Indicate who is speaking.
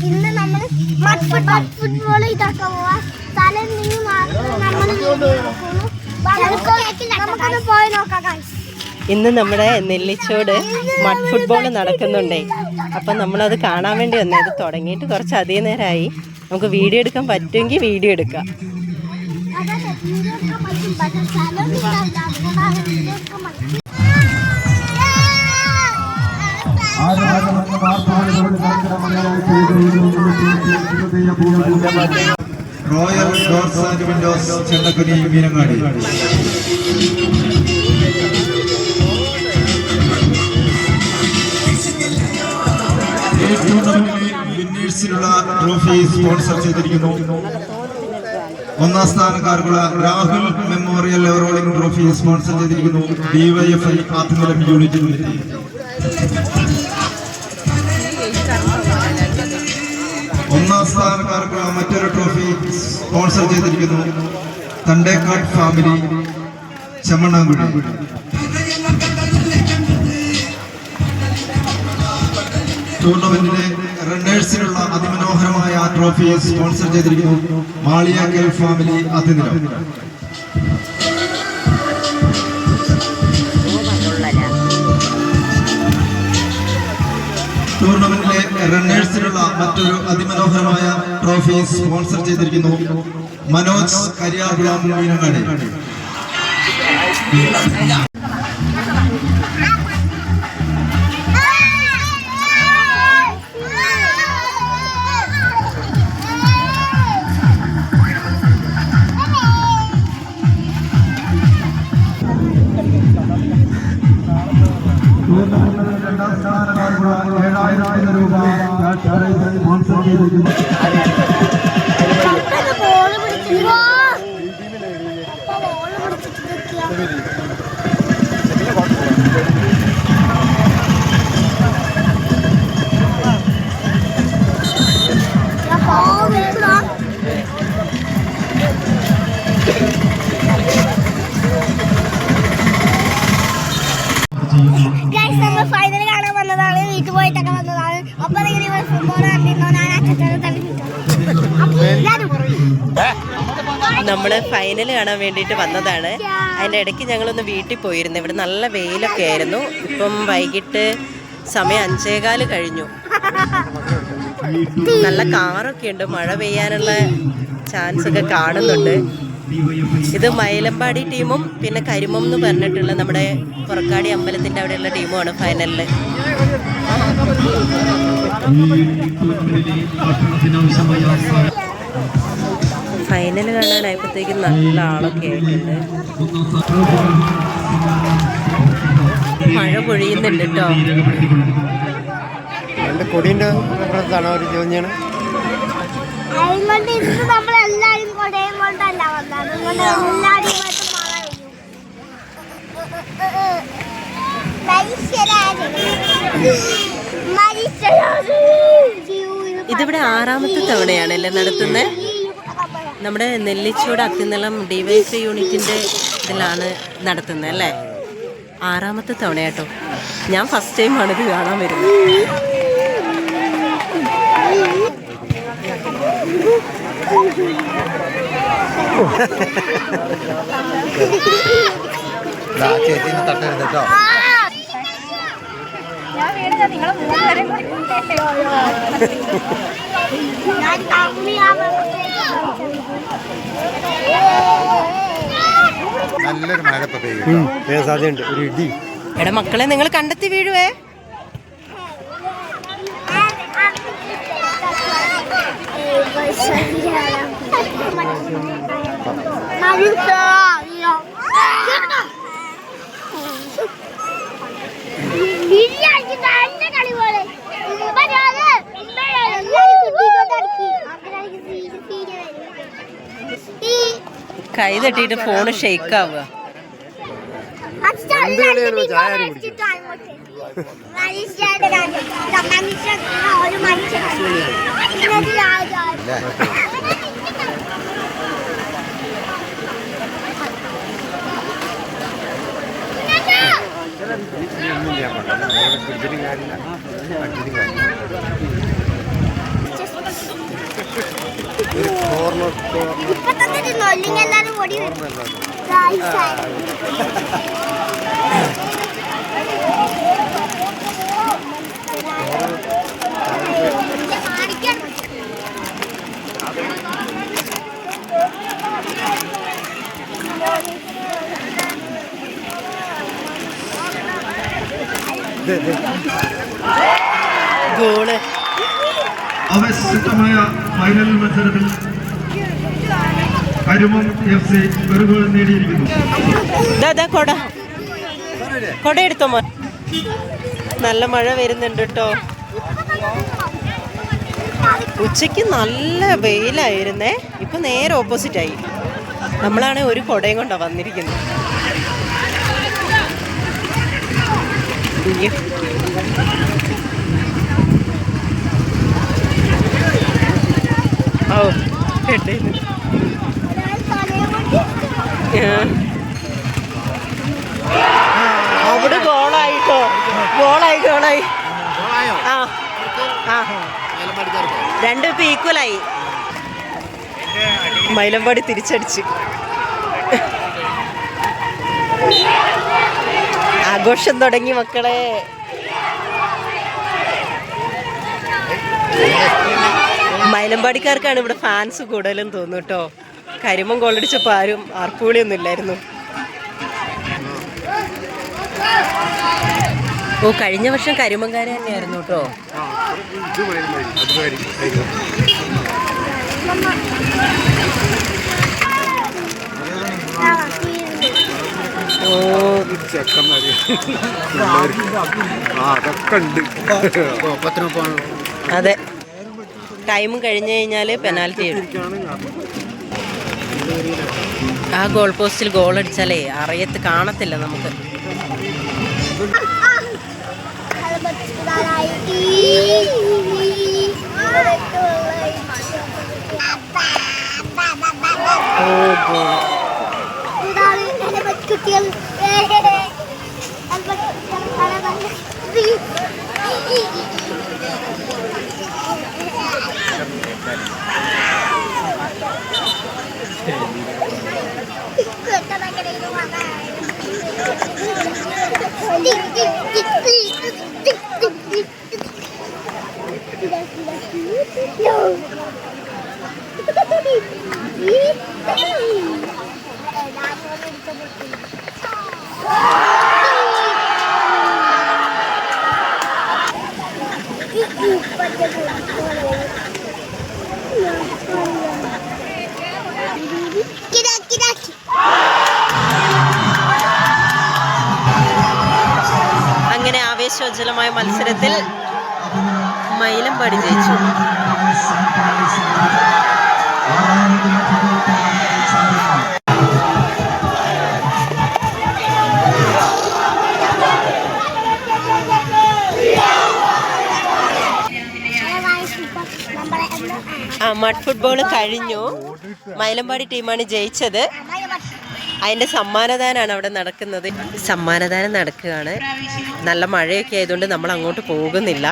Speaker 1: ഇന്ന് നമ്മൾ ഫുട്ബോൾ ഇതാക്കാൻ പോവാ. സ്ഥലം നിങ്ങൾ നമുക്കൊന്ന് പോയി നോക്കാം.
Speaker 2: ഇന്ന് നമ്മുടെ നെല്ലിച്ചോട് മഡ് ഫുട്ബോൾ നടക്കുന്നുണ്ടേ. അപ്പം നമ്മളത് കാണാൻ വേണ്ടി വന്നേ. അത് തുടങ്ങിയിട്ട് കുറച്ച് അധികം നേരമായി. നമുക്ക് വീഡിയോ എടുക്കാൻ പറ്റുമെങ്കിൽ വീഡിയോ എടുക്കാം.
Speaker 3: Royal doors and windows Chendakkuni Meenangadi. ഈ ടൂർണമെന്റിലെ വിന്നേഴ്സിനുള്ള ട്രോഫി സ്പോൺസർ ചെയ്തിരിക്കുന്നു. ഒന്നാം സ്ഥാനക്കാർക്കുള്ള Rahul memorial everrolling trophy sponsor ചെയ്തിരിക്കുന്നു DYFI ആത്തിനിലം യൂണിറ്റ് കമ്മിറ്റി. ഒന്നാം സ്ഥാനക്കാർക്കുള്ള മറ്റൊരു ട്രോഫി സ്പോൺസർ ചെയ്തിരിക്കുന്നു തണ്ടേക്കാട് ഫാമിലി ചെമ്മണ്ണാങ്കുഴി. ടൂർണമെന്റിലെ റണ്ണേഴ്സിനുള്ള അതിമനോഹരമായ ട്രോഫി സ്പോൺസർ ചെയ്തിരിക്കുന്നു മാളിയാക്കൽ ഫാമിലി അതിനിലം. ടൂർണമെന്റിലെ റണ്ണേഴ്സിനുള്ള മറ്റൊരു അതിമനോഹരമായ ട്രോഫി സ്പോൺസർ ചെയ്തിരിക്കുന്നു മനോജ് കരിയാകുളം മീനങ്ങാടി. രണ്ടാം സ്ഥാനക്കാർക്കുള്ള 7,000 രൂപ സ്പോൺസർ ചെയ്തിരിക്കുന്നു.
Speaker 1: ഫൈനൽ കാണാൻ വന്നതാണ്. വീട്ടിൽ പോയിട്ടൊക്കെ വന്നതാണ്. അപ്പൊ
Speaker 2: നമ്മള് ഫൈനൽ കാണാൻ വേണ്ടിയിട്ട് വന്നതാണ്. അതിൻ്റെ ഇടയ്ക്ക് ഞങ്ങളൊന്ന് വീട്ടിൽ പോയിരുന്നു. ഇവിടെ നല്ല വെയിലൊക്കെ ആയിരുന്നു. ഇപ്പം വൈകിട്ട് സമയം 5:15 കഴിഞ്ഞു. നല്ല കാറൊക്കെ ഉണ്ട്. മഴ പെയ്യാനുള്ള ചാൻസ് ഒക്കെ കാണുന്നുണ്ട്. ഇത് മൈലമ്പാടി ടീമും പിന്നെ കരിമം എന്ന് പറഞ്ഞിട്ടുള്ള നമ്മുടെ പുറക്കാടി അമ്പലത്തിൻ്റെ അവിടെയുള്ള ടീമുമാണ് ഫൈനലിൽ. ഫൈനൽ കാണാനായപ്പോഴത്തേക്കും നല്ല ആളൊക്കെ ആയിട്ടുണ്ട്. മഴ പൊഴിയുന്നുണ്ട് കേട്ടോ.
Speaker 4: കൊടിൻ്റെ സ്ഥലത്താണ് അവർ ചോദിച്ചാണ്.
Speaker 1: നമ്മളെല്ലാരും കൊടയും കൊണ്ടല്ല വന്നത്. എല്ലാരും
Speaker 2: ഇതിവിടെ 6ാമത്തെ തവണയാണല്ലേ നടത്തുന്നത്. നമ്മുടെ നെല്ലിച്ചോട് അത്തിനിലം DYFI യൂണിറ്റിൻ്റെ ഇതിലാണ് നടത്തുന്നത് അല്ലേ. 6ാമത്തെ തവണയാട്ടോ. ഞാൻ ഫസ്റ്റ് ടൈമാണ് ഇത് കാണാൻ വരുന്നത്.
Speaker 4: ചേച്ചിനെ തട്ടരുത് കേട്ടോ. നല്ലൊരു മഴ പെയ്യും സാധ്യതയുണ്ട്. ഒരു ഇടി.
Speaker 2: എടാ മക്കളെ, നിങ്ങൾ കണ്ടെത്തി വീഴുവേ. കൈ തട്ടിയിട്ട് ഫോണ് ഷെയ്ക്ക് ആവുക.
Speaker 4: ഒന്നും ചെയ്യാൻ പാടില്ല.
Speaker 1: ഇപ്പൊ തന്നെ തിന്നോ അല്ലെങ്കിൽ എല്ലാരും ഓടി വരും
Speaker 2: ഗോള്
Speaker 3: അവശ്യമായ ഫൈനൽ മത്സരത്തിൽ അരുമം FC ഒരു ഗോൾ നേടിയിരിക്കുന്നു.
Speaker 2: കൊട എടുത്തോ മോൻ. നല്ല മഴ വരുന്നുണ്ട് കേട്ടോ. ഉച്ചയ്ക്ക് നല്ല വെയിലായിരുന്നേ, ഇപ്പൊ നേരെ ഓപ്പോസിറ്റ് ആയി. നമ്മളാണ് ഒരു കൊടയും കൊണ്ടാ വന്നിരിക്കുന്നത്. ഓ അവിടെ ഗോളായിട്ടോ. ഗോളായി ആ ആ രണ്ടും ഇപ്പൊ ഈക്വലായി. മൈലമ്പാടി തിരിച്ചടിച്ച്. ആഘോഷം തുടങ്ങി മക്കളെ. മൈലമ്പാടിക്കാർക്കാണ് ഇവിടെ ഫാൻസ് കൂടുതലും തോന്നുന്നു കേട്ടോ. കരിമം ഗോളടിച്ചപ്പോൾ ആരും ആർപ്പുവിളിയൊന്നും ഇല്ലായിരുന്നു. ഓ, കഴിഞ്ഞ വർഷം കരിമങ്കാര തന്നെയായിരുന്നു കേട്ടോ. അതെ, ടൈം കഴിഞ്ഞു കഴിഞ്ഞാൽ പെനാൽറ്റി ഇടും. ആ ഗോൾ പോസ്റ്റിൽ ഗോൾ അടിച്ചാലേ അറിയത്ത് കാണത്തില്ല നമുക്ക്. ഓ ഗോൾ. അങ്ങനെ ആവേശോജ്വലമായ മത്സരത്തിൽ മൈലമ്പാടി ജയിച്ചു. മഡ് ഫുട്ബോൾ കഴിഞ്ഞു. മൈലമ്പാടി ടീമാണ് ജയിച്ചത്. അതിൻ്റെ സമ്മാനദാനമാണ് അവിടെ നടക്കുന്നത്. സമ്മാനദാനം നടക്കുകയാണ്. നല്ല മഴയൊക്കെ ആയതുകൊണ്ട് നമ്മൾ അങ്ങോട്ട് പോകുന്നില്ല.